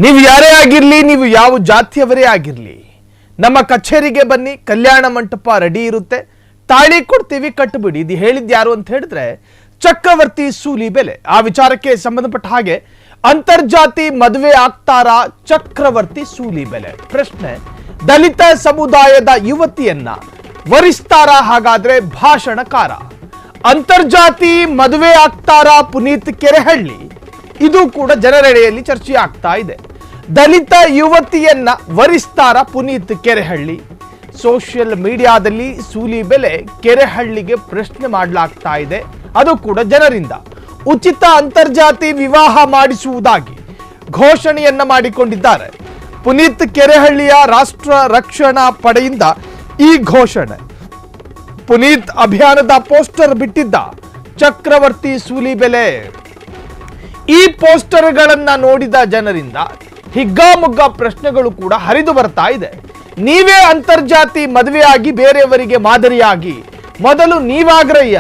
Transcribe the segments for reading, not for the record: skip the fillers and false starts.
ನೀವು ಯಾರೇ ಆಗಿರಲಿ, ನೀವು ಯಾವ ಜಾತಿಯವರೇ ಆಗಿರಲಿ, ನಮ್ಮ ಕಚೇರಿಗೆ ಬನ್ನಿ, ಕಲ್ಯಾಣ ಮಂಟಪ ರೆಡಿ ಇರುತ್ತೆ, ತಾಳಿ ಕೊಡ್ತೀವಿ, ಕಟ್ಟಬಿಡಿ. ಇದು ಹೇಳಿದ್ದು ಯಾರು ಅಂತ ಹೇಳಿದ್ರೆ ಚಕ್ರವರ್ತಿ ಸೂಲಿಬೆಲೆ. ಆ ವಿಚಾರಕ್ಕೆ ಸಂಬಂಧಪಟ್ಟ ಹಾಗೆ ಅಂತರ್ಜಾತಿ ಮದುವೆ ಆಗ್ತಾರಾ ಚಕ್ರವರ್ತಿ ಸೂಲಿಬೆಲೆ ಪ್ರಶ್ನೆ. ದಲಿತ ಸಮುದಾಯದ ಯುವತಿಯನ್ನ ವರಿಸ್ತಾರಾ ಹಾಗಾದ್ರೆ ಭಾಷಣಕಾರ? ಅಂತರ್ಜಾತಿ ಮದುವೆ ಆಗ್ತಾರಾ ಪುನೀತ್ ಕೆರೆಹಳ್ಳಿ? ಇದು ಕೂಡ ಜನರೆಡೆಯಲ್ಲಿ ಚರ್ಚೆ ಆಗ್ತಾ ಇದೆ. ದಲಿತ ಯುವತಿಯನ್ನ ವರಿಸ್ತಾರ ಪುನೀತ್ ಕೆರೆಹಳ್ಳಿ? ಸೋಷಿಯಲ್ ಮೀಡಿಯಾದಲ್ಲಿ ಸೂಲಿಬೆಲೆ ಕೆರೆಹಳ್ಳಿಗೆ ಪ್ರಶ್ನೆ ಮಾಡಲಾಗ್ತಾ ಇದೆ, ಅದು ಕೂಡ ಜನರಿಂದ. ಉಚಿತ ಅಂತರ್ಜಾತಿ ವಿವಾಹ ಮಾಡಿಸುವುದಾಗಿ ಘೋಷಣೆಯನ್ನ ಮಾಡಿಕೊಂಡಿದ್ದಾರೆ. ಪುನೀತ್ ಕೆರೆಹಳ್ಳಿಯ ರಾಷ್ಟ್ರ ರಕ್ಷಣಾ ಪಡೆಯಿಂದ ಈ ಘೋಷಣೆ. ಪುನೀತ್ ಅಭಿಯಾನದ ಪೋಸ್ಟರ್ ಬಿಟ್ಟಿದ್ದ ಚಕ್ರವರ್ತಿ ಸೂಲಿಬೆಲೆ. ಈ ಪೋಸ್ಟರ್ಗಳನ್ನ ನೋಡಿದ ಜನರಿಂದ ಹಿಗ್ಗಾಮುಗ್ಗ ಪ್ರಶ್ನೆಗಳು ಕೂಡ ಹರಿದು ಬರ್ತಾ ಇದೆ. ನೀವೇ ಅಂತರ್ಜಾತಿ ಮದುವೆಯಾಗಿ ಬೇರೆಯವರಿಗೆ ಮಾದರಿಯಾಗಿ ಮೊದಲು ನೀವಾಗ್ರಯ್ಯ,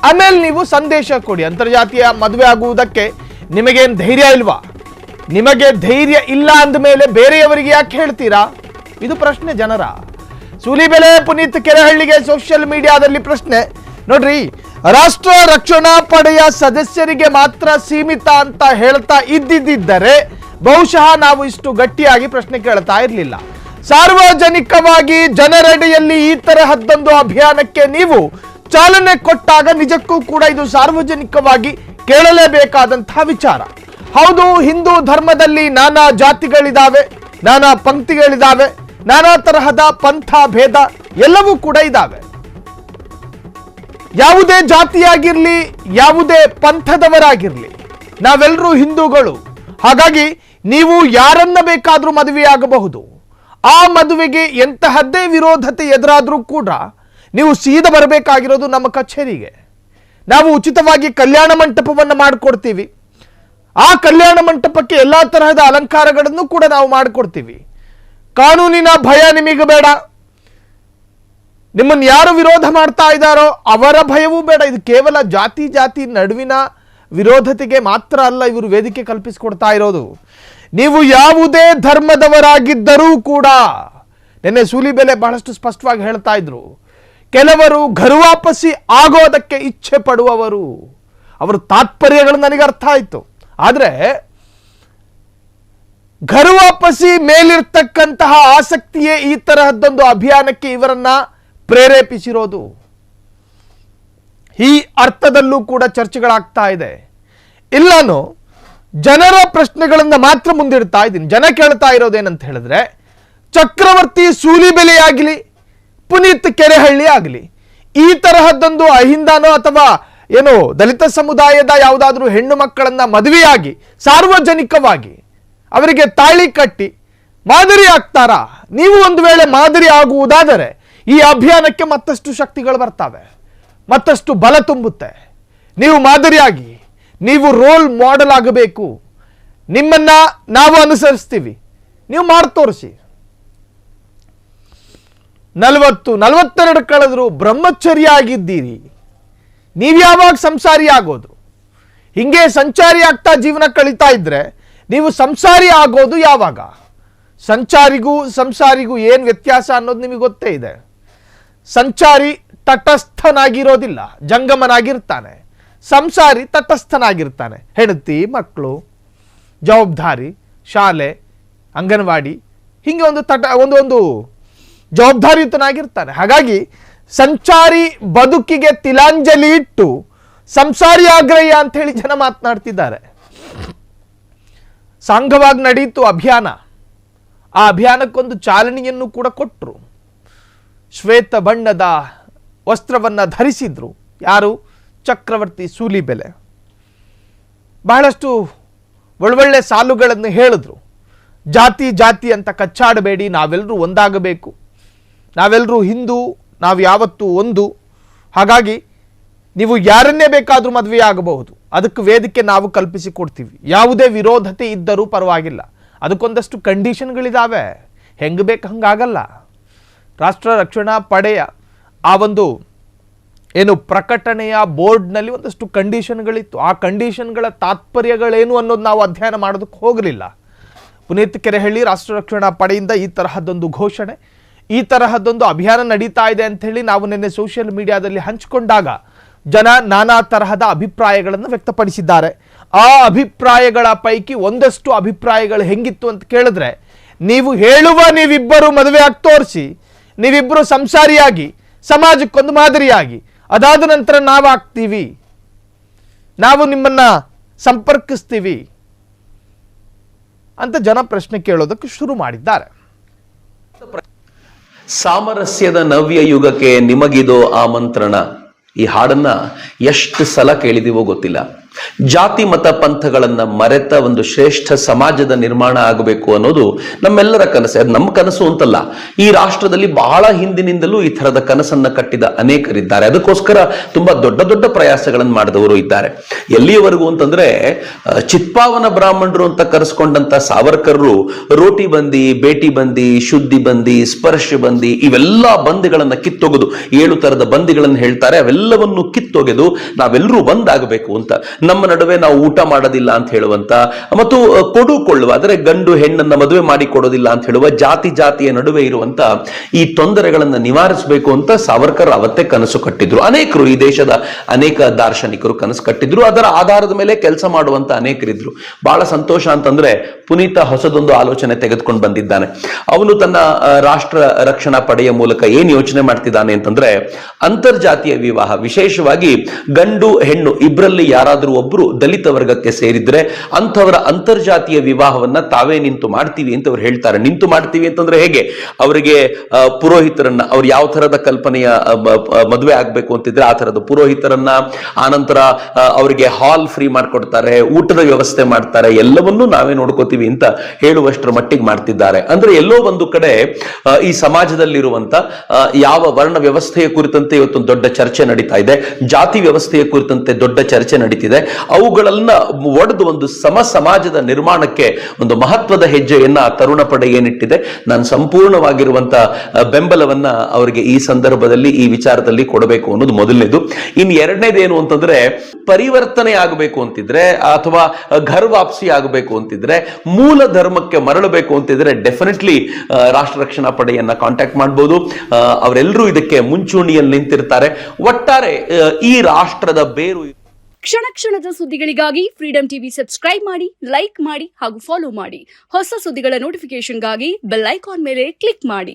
ಆಮೇಲೆ ನೀವು ಸಂದೇಶ ಕೊಡಿ. ಅಂತರ್ಜಾತಿಯ ಮದುವೆ ಆಗುವುದಕ್ಕೆ ನಿಮಗೇನು ಧೈರ್ಯ ಇಲ್ವಾ? ನಿಮಗೆ ಧೈರ್ಯ ಇಲ್ಲ ಅಂದಮೇಲೆ ಬೇರೆಯವರಿಗೆ ಯಾಕೆ ಹೇಳ್ತೀರಾ? ಇದು ಪ್ರಶ್ನೆ ಜನರ. ಸೂಲಿಬೆಲೆ ಪುನೀತ್ ಕೆರೆಹಳ್ಳಿಗೆ ಸೋಷಿಯಲ್ ಮೀಡಿಯಾದಲ್ಲಿ ಪ್ರಶ್ನೆ ನೋಡ್ರಿ. ರಾಷ್ಟ್ರ ರಕ್ಷಣಾ ಪಡೆಯ ಸದಸ್ಯರಿಗೆ ಮಾತ್ರ ಸೀಮಿತ ಅಂತ ಹೇಳ್ತಾ ಇದ್ದಿದ್ದರೆ ಬಹುಶಃ ನಾವು ಇಷ್ಟು ಗಟ್ಟಿಯಾಗಿ ಪ್ರಶ್ನೆ ಕೇಳ್ತಾ ಇರಲಿಲ್ಲ. ಸಾರ್ವಜನಿಕವಾಗಿ ಜನರೆಡೆಯಲ್ಲಿ ಈ ತರಹದ್ದೊಂದು ಅಭಿಯಾನಕ್ಕೆ ನೀವು ಚಾಲನೆ ಕೊಟ್ಟಾಗ ನಿಜಕ್ಕೂ ಕೂಡ ಇದು ಸಾರ್ವಜನಿಕವಾಗಿ ಕೇಳಲೇಬೇಕಾದಂತಹ ವಿಚಾರ. ಹೌದು, ಹಿಂದೂ ಧರ್ಮದಲ್ಲಿ ನಾನಾ ಜಾತಿಗಳಿದಾವೆ, ನಾನಾ ಪಂಕ್ತಿಗಳಿದಾವೆ, ನಾನಾ ತರಹದ ಪಂಥ ಭೇದ ಎಲ್ಲವೂ ಕೂಡ ಇದ್ದಾವೆ. ಯಾವುದೇ ಜಾತಿಯಾಗಿರ್ಲಿ, ಯಾವುದೇ ಪಂಥದವರಾಗಿರ್ಲಿ, ನಾವೆಲ್ಲರೂ ಹಿಂದೂಗಳು. ಹಾಗಾಗಿ ನೀವು ಯಾರನ್ನ ಬೇಕಾದ್ರೂ ಮದುವೆಯಾಗಬಹುದು. ಆ ಮದುವೆಗೆ ಎಂತಹದ್ದೇ ವಿರೋಧತೆ ಎದುರಾದ್ರೂ ಕೂಡ ನೀವು ಸೀದಾ ಬರಬೇಕಾಗಿರೋದು ನಮ್ಮ ಕಚೇರಿಗೆ. ನಾವು ಉಚಿತವಾಗಿ ಕಲ್ಯಾಣ ಮಂಟಪವನ್ನು ಮಾಡಿಕೊಡ್ತೀವಿ. ಆ ಕಲ್ಯಾಣ ಮಂಟಪಕ್ಕೆ ಎಲ್ಲಾ ತರಹದ ಅಲಂಕಾರಗಳನ್ನು ಕೂಡ ನಾವು ಮಾಡಿಕೊಡ್ತೀವಿ. ಕಾನೂನಿನ ಭಯ ನಿಮಗೆ ಬೇಡ. ನಿಮ್ಮನ್ನು ಯಾರು ವಿರೋಧ ಮಾಡ್ತಾ ಇದ್ದಾರೋ ಅವರ ಭಯವೂ ಬೇಡ. ಇದು ಕೇವಲ ಜಾತಿ ನಡುವಿನ ವಿರೋಧತೆಗೆ ಮಾತ್ರ ಅಲ್ಲ ಇವರು ವೇದಿಕೆ ಕಲ್ಪಿಸಿಕೊಡ್ತಾ ಇರೋದು. ನೀವು ಯಾವುದೇ ಧರ್ಮದವರಾಗಿದ್ದರೂ ಕೂಡ, ನಿನ್ನೆ ಸೂಲಿಬೆಲೆ ಬಹಳಷ್ಟು ಸ್ಪಷ್ಟವಾಗಿ ಹೇಳ್ತಾ ಇದ್ರು, ಕೆಲವರು ಘರ್ವಾಪಸಿ ಆಗೋದಕ್ಕೆ ಇಚ್ಛೆ ಪಡುವವರು. ಅವರ ತಾತ್ಪರ್ಯಗಳು ನನಗೆ ಅರ್ಥ ಆಯ್ತು. ಆದ್ರೆ ಘರ್ವಾಪಸಿ ಮೇಲಿರ್ತಕ್ಕಂತಹ ಆಸಕ್ತಿಯೇ ಈ ತರಹದ್ದೊಂದು ಅಭಿಯಾನಕ್ಕೆ ಇವರನ್ನ ಪ್ರೇರೇಪಿಸಿರೋದು. ಈ ಅರ್ಥದಲ್ಲೂ ಕೂಡ ಚರ್ಚೆಗಳಾಗ್ತಾ ಇದೆ. ಇಲ್ಲಾನು ಜನರ ಪ್ರಶ್ನೆಗಳನ್ನ ಮಾತ್ರ ಮುಂದಿಡ್ತಾ ಇದ್ದೀನಿ. ಜನ ಕೇಳ್ತಾ ಇರೋದೇನಂತ ಹೇಳಿದ್ರೆ, ಚಕ್ರವರ್ತಿ ಸೂಲಿಬೆಲೆ ಆಗಲಿ, ಪುನೀತ್ ಕೆರೆಹಳ್ಳಿ ಆಗಲಿ, ಈ ತರಹದ್ದೊಂದು ಅಹಿಂದನೋ ಅಥವಾ ಏನೋ ದಲಿತ ಸಮುದಾಯದ ಯಾವುದಾದ್ರೂ ಹೆಣ್ಣು ಮಕ್ಕಳನ್ನ ಮದುವೆಯಾಗಿ ಸಾರ್ವಜನಿಕವಾಗಿ ಅವರಿಗೆ ತಾಳಿ ಕಟ್ಟಿ ಮಾದರಿ ಆಗ್ತಾರಾ? ನೀವು ಒಂದು ವೇಳೆ ಮಾದರಿ ಆಗುವುದಾದರೆ ಈ ಅಭಿಯಾನಕ್ಕೆ ಮತ್ತಷ್ಟು ಶಕ್ತಿಗಳು ಬರ್ತವೆ, ಮತ್ತಷ್ಟು ಬಲ ತುಂಬುತ್ತೆ. ನೀವು ಮಾದರಿಯಾಗಿ, ನೀವು ರೋಲ್ ಮಾಡೆಲ್ ಆಗಬೇಕು. ನಿಮ್ಮನ್ನ ನಾವು ಅನುಸರಿಸ್ತೀವಿ, ನೀವು ಮಾಡಿ ತೋರಿಸಿ. 42 ಕಳೆದ್ರು ಬ್ರಹ್ಮಚರ್ಯ ಆಗಿದ್ದೀರಿ, ನೀವು ಯಾವಾಗ ಸಂಸಾರಿ ಆಗೋದು? ಹಿಂಗೆ ಸಂಚಾರಿ ಆಗ್ತಾ ಜೀವನ ಕಳೀತಾ ಇದ್ರೆ ನೀವು ಸಂಸಾರಿ ಆಗೋದು ಯಾವಾಗ? ಸಂಚಾರಿಗೂ ಸಂಸಾರಿಗೂ ಏನು ವ್ಯತ್ಯಾಸ ಅನ್ನೋದು ನಿಮಗೆ ಗೊತ್ತೇ ಇದೆ. ಸಂಚಾರಿ ತಟಸ್ಥನಾಗಿರೋದಿಲ್ಲ, ಜಂಗಮನಾಗಿರ್ತಾನೆ. ಸಂಸಾರಿ ತಟಸ್ಥನಾಗಿರ್ತಾನೆ. ಹೆಂಡತಿ, ಮಕ್ಕಳು, ಜವಾಬ್ದಾರಿ, ಶಾಲೆ, ಅಂಗನವಾಡಿ, ಹಿಂಗೆ ಒಂದು ಜವಾಬ್ದಾರಿಯುತನಾಗಿರ್ತಾನೆ. ಹಾಗಾಗಿ ಸಂಚಾರಿ ಬದುಕಿಗೆ ತಿಲಾಂಜಲಿ ಇಟ್ಟು ಸಂಸಾರಿ ಆಗ್ರಯ್ಯ ಅಂತ ಹೇಳಿ ಜನ ಮಾತನಾಡ್ತಿದ್ದಾರೆ. ಸಾಂಘವಾಗಿ ನಡೀತು ಅಭಿಯಾನ. ಆ ಅಭಿಯಾನಕ್ಕೊಂದು ಚಾಲನೆಯನ್ನು ಕೂಡ ಕೊಟ್ಟರು. ಶ್ವೇತ ಬಣ್ಣದ ವಸ್ತ್ರವನ್ನ ಧರಿಸಿದ್ರು. ಯಾರು? ಚಕ್ರವರ್ತಿ ಸೂಲಿಬೆಲೆ. ಬಹಳಷ್ಟು ಒಳ್ಳೊಳ್ಳೆ ಸಾಲುಗಳನ್ನು ಹೇಳಿದ್ರು. ಜಾತಿ ಅಂತ ಕಚ್ಚಾಡಬೇಡಿ, ನಾವೆಲ್ಲರೂ ಒಂದಾಗಬೇಕು, ನಾವೆಲ್ಲರೂ ಹಿಂದೂ, ನಾವು ಯಾವತ್ತೂ ಒಂದು. ಹಾಗಾಗಿ ನೀವು ಯಾರನ್ನೇ ಬೇಕಾದರೂ ಮದುವೆ ಆಗಬಹುದು, ಅದಕ್ಕೆ ವೇದಿಕೆ ನಾವು ಕಲ್ಪಿಸಿಕೊಡ್ತೀವಿ. ಯಾವುದೇ ವಿರೋಧತೆ ಇದ್ದರೂ ಪರವಾಗಿಲ್ಲ, ಅದಕ್ಕೊಂದಷ್ಟು ಕಂಡೀಷನ್ಗಳಿದ್ದಾವೆ. ಹೆಂಗೆ ಬೇಕು ಹಂಗಾಗಲ್ಲ. ರಾಷ್ಟ್ರ ರಕ್ಷಣಾ ಪಡೆಯ ಆ ಒಂದು ಏನು ಪ್ರಕಟಣೆಯ ಬೋರ್ಡ್ನಲ್ಲಿ ಒಂದಷ್ಟು ಕಂಡೀಷನ್ಗಳಿತ್ತು. ಆ ಕಂಡೀಷನ್ಗಳ ತಾತ್ಪರ್ಯಗಳೇನು ಅನ್ನೋದು ನಾವು ಅಧ್ಯಯನ ಮಾಡೋದಕ್ಕೆ ಹೋಗಲಿಲ್ಲ. ಪುನೀತ್ ಕೆರೆಹಳ್ಳಿ ರಾಷ್ಟ್ರ ರಕ್ಷಣಾ ಪಡೆಯಿಂದ ಈ ತರಹದ್ದೊಂದು ಘೋಷಣೆ, ಈ ತರಹದ್ದೊಂದು ಅಭಿಯಾನ ನಡೀತಾ ಇದೆ ಅಂತ ಹೇಳಿ ನಾವು ನಿನ್ನೆ ಸೋಷಿಯಲ್ ಮೀಡಿಯಾದಲ್ಲಿ ಹಂಚಿಕೊಂಡಾಗ ಜನ ನಾನಾ ತರಹದ ಅಭಿಪ್ರಾಯಗಳನ್ನು ವ್ಯಕ್ತಪಡಿಸಿದ್ದಾರೆ. ಆ ಅಭಿಪ್ರಾಯಗಳ ಪೈಕಿ ಒಂದಷ್ಟು ಅಭಿಪ್ರಾಯಗಳು ಹೆಂಗಿತ್ತು ಅಂತ ಕೇಳಿದ್ರೆ, ನೀವಿಬ್ಬರು ಮದುವೆ ಆಗಿ ತೋರಿಸಿ, ನೀವಿಬ್ಬರು ಸಂಸಾರಿಯಾಗಿ ಸಮಾಜಕ್ಕೊಂದು ಮಾದರಿಯಾಗಿ, ಅದಾದ ನಂತರ ನಾವಾಗ್ತೀವಿ, ನಾವು ನಿಮ್ಮನ್ನ ಸಂಪರ್ಕಿಸ್ತೀವಿ ಅಂತ ಜನ ಪ್ರಶ್ನೆ ಕೇಳೋದಕ್ಕೆ ಶುರು ಮಾಡಿದ್ದಾರೆ. ಸಾಮರಸ್ಯದ ನವ್ಯ ಯುಗಕ್ಕೆ ನಿಮಗಿದೋ ಆಮಂತ್ರಣ. ಈ ಹಾಡನ್ನ ಎಷ್ಟು ಸಲ ಕೇಳಿದೀವೋ ಗೊತ್ತಿಲ್ಲ. ಜಾತಿ ಮತ ಪಂಥಗಳನ್ನ ಮರೆತ ಒಂದು ಶ್ರೇಷ್ಠ ಸಮಾಜದ ನಿರ್ಮಾಣ ಆಗಬೇಕು ಅನ್ನೋದು ನಮ್ಮೆಲ್ಲರ ಕನಸು. ಅದು ನಮ್ಮ ಕನಸು ಅಂತಲ್ಲ, ಈ ರಾಷ್ಟ್ರದಲ್ಲಿ ಬಹಳ ಹಿಂದಿನಿಂದಲೂ ಈ ತರದ ಕನಸನ್ನ ಕಟ್ಟಿದ ಅನೇಕರಿದ್ದಾರೆ. ಅದಕ್ಕೋಸ್ಕರ ತುಂಬಾ ದೊಡ್ಡ ದೊಡ್ಡ ಪ್ರಯಾಸಗಳನ್ನು ಮಾಡಿದವರು ಇದ್ದಾರೆ. ಎಲ್ಲಿಯವರೆಗೂ ಅಂತಂದ್ರೆ, ಚಿತ್ಪಾವನ ಬ್ರಾಹ್ಮಣರು ಅಂತ ಕರೆಸ್ಕೊಂಡಂತ ಸಾವರ್ಕರ್ರು ರೋಟಿ ಬಂದಿ, ಬೇಟಿ ಬಂದಿ, ಶುದ್ಧಿ ಬಂದಿ, ಸ್ಪರ್ಶ ಬಂದಿ, ಇವೆಲ್ಲ ಬಂದಿಗಳನ್ನ ಕಿತ್ತೊಗೆದು 7 ತರದ ಬಂದಿಗಳನ್ನು ಹೇಳ್ತಾರೆ, ಅವೆಲ್ಲವನ್ನು ಕಿತ್ತೊಗೆದು ನಾವೆಲ್ಲರೂ ಒಂದಾಗಬೇಕು ಅಂತ, ನಮ್ಮ ನಡುವೆ ನಾವು ಊಟ ಮಾಡೋದಿಲ್ಲ ಅಂತ ಹೇಳುವಂತ, ಮತ್ತು ಕೊಡುಕೊಳ್ಳುವ ಅಂದರೆ ಗಂಡು ಹೆಣ್ಣನ್ನ ಮದುವೆ ಮಾಡಿ ಕೊಡೋದಿಲ್ಲ ಅಂತ ಹೇಳುವ ಜಾತಿಯ ನಡುವೆ ಇರುವಂತ ಈ ತೊಂದರೆಗಳನ್ನ ನಿವಾರಿಸಬೇಕು ಅಂತ ಸಾವರ್ಕರ್ ಅವತ್ತೇ ಕನಸು ಕಟ್ಟಿದ್ರು. ಅನೇಕರು ಈ ದೇಶದ ಅನೇಕ ದಾರ್ಶನಿಕರು ಕನಸು ಕಟ್ಟಿದ್ರು. ಅದರ ಆಧಾರದ ಮೇಲೆ ಕೆಲಸ ಮಾಡುವಂತ ಅನೇಕರಿದ್ರು. ಬಹಳ ಸಂತೋಷ ಅಂತಂದ್ರೆ, ಪುನೀತ ಹೊಸದೊಂದು ಆಲೋಚನೆ ತೆಗೆದುಕೊಂಡು ಬಂದಿದ್ದಾನೆ. ಅವನು ತನ್ನ ರಾಷ್ಟ್ರ ರಕ್ಷಣಾ ಪಡೆಯ ಮೂಲಕ ಏನ್ ಯೋಚನೆ ಮಾಡ್ತಿದ್ದಾನೆ ಅಂತಂದ್ರೆ, ಅಂತರ್ಜಾತೀಯ ವಿವಾಹ, ವಿಶೇಷವಾಗಿ ಗಂಡು ಹೆಣ್ಣು ಇಬ್ಬರಲ್ಲಿ ಯಾರಾದ್ರೂ ಒಬ್ರು ದಲಿತ ವರ್ಗಕ್ಕೆ ಸೇರಿದ್ರೆ ಅಂಥವರ ಅಂತರ್ಜಾತೀಯ ವಿವಾಹವನ್ನ ತಾವೇ ನಿಂತು ಮಾಡ್ತೀವಿ ಅಂತ ಅವ್ರು ಹೇಳ್ತಾರೆ. ನಿಂತು ಮಾಡ್ತೀವಿ ಅಂತಂದ್ರೆ ಹೇಗೆ? ಅವರಿಗೆ ಪುರೋಹಿತರನ್ನ, ಅವ್ರು ಯಾವ ತರದ ಕಲ್ಪನೆಯ ಮದುವೆ ಆಗ್ಬೇಕು ಅಂತಿದ್ರೆ ಆ ತರದ ಪುರೋಹಿತರನ್ನ, ಆನಂತರ ಅವರಿಗೆ ಹಾಲ್ ಫ್ರೀ ಮಾಡ್ಕೊಡ್ತಾರೆ, ಊಟದ ವ್ಯವಸ್ಥೆ ಮಾಡ್ತಾರೆ, ಎಲ್ಲವನ್ನೂ ನಾವೇ ನೋಡ್ಕೋತೀವಿ ಅಂತ ಹೇಳುವಷ್ಟರ ಮಟ್ಟಿಗೆ ಮಾಡ್ತಿದ್ದಾರೆ. ಅಂದ್ರೆ ಎಲ್ಲೋ ಒಂದು ಕಡೆ ಈ ಸಮಾಜದಲ್ಲಿರುವಂತ ಯಾವ ವರ್ಣ ವ್ಯವಸ್ಥೆಯ ಕುರಿತಂತೆ ಇವತ್ತೊಂದು ದೊಡ್ಡ ಚರ್ಚೆ ನಡೀತಾ ಇದೆ, ಜಾತಿ ವ್ಯವಸ್ಥೆಯ ಕುರಿತಂತೆ ದೊಡ್ಡ ಚರ್ಚೆ ನಡೀತಿದೆ. ಅವುಗಳನ್ನ ಒಡೆದು ಒಂದು ಸಮಾಜದ ನಿರ್ಮಾಣಕ್ಕೆ ಒಂದು ಮಹತ್ವದ ಹೆಜ್ಜೆಯನ್ನ ತರುಣ ಪಡೆ ಏನಿಟ್ಟಿದೆ, ನಾನು ಸಂಪೂರ್ಣವಾಗಿರುವಂತ ಬೆಂಬಲವನ್ನ ಅವರಿಗೆ ಈ ಸಂದರ್ಭದಲ್ಲಿ ಈ ವಿಚಾರದಲ್ಲಿ ಕೊಡಬೇಕು ಅನ್ನೋದು ಮೊದಲನೇದು. ಇನ್ ಎರಡನೇದೇನು ಅಂತಂದ್ರೆ, ಪರಿವರ್ತನೆ ಆಗಬೇಕು ಅಂತಿದ್ರೆ ಅಥವಾ ಘರ್ ವಾಪಸಿ ಆಗಬೇಕು ಅಂತಿದ್ರೆ, ಮೂಲ ಧರ್ಮಕ್ಕೆ ಮರಳಬೇಕು ಅಂತಿದ್ರೆ ಡೆಫಿನೆಟ್ಲಿ ರಾಷ್ಟ್ರ ರಕ್ಷಣಾ ಪಡೆಯನ್ನ ಕಾಂಟ್ಯಾಕ್ಟ್ ಮಾಡಬಹುದು. ಅವರೆಲ್ಲರೂ ಇದಕ್ಕೆ ಮುಂಚೂಣಿಯಲ್ಲಿ ನಿಂತಿರ್ತಾರೆ. ಒಟ್ಟಾರೆ ಈ ರಾಷ್ಟ್ರದ ಬೇರು. ಕ್ಷಣ ಕ್ಷಣದ ಸುದ್ದಿಗಳಿಗಾಗಿ ಫ್ರೀಡಂ ಟಿವಿ ಸಬ್ಸ್ಕ್ರೈಬ್ ಮಾಡಿ, ಲೈಕ್ ಮಾಡಿ ಹಾಗೂ ಫಾಲೋ ಮಾಡಿ. ಹೊಸ ಸುದ್ದಿಗಳ ನೋಟಿಫಿಕೇಶನ್ಗಾಗಿ ಬೆಲ್ ಐಕಾನ್ ಮೇಲೆ ಕ್ಲಿಕ್ ಮಾಡಿ.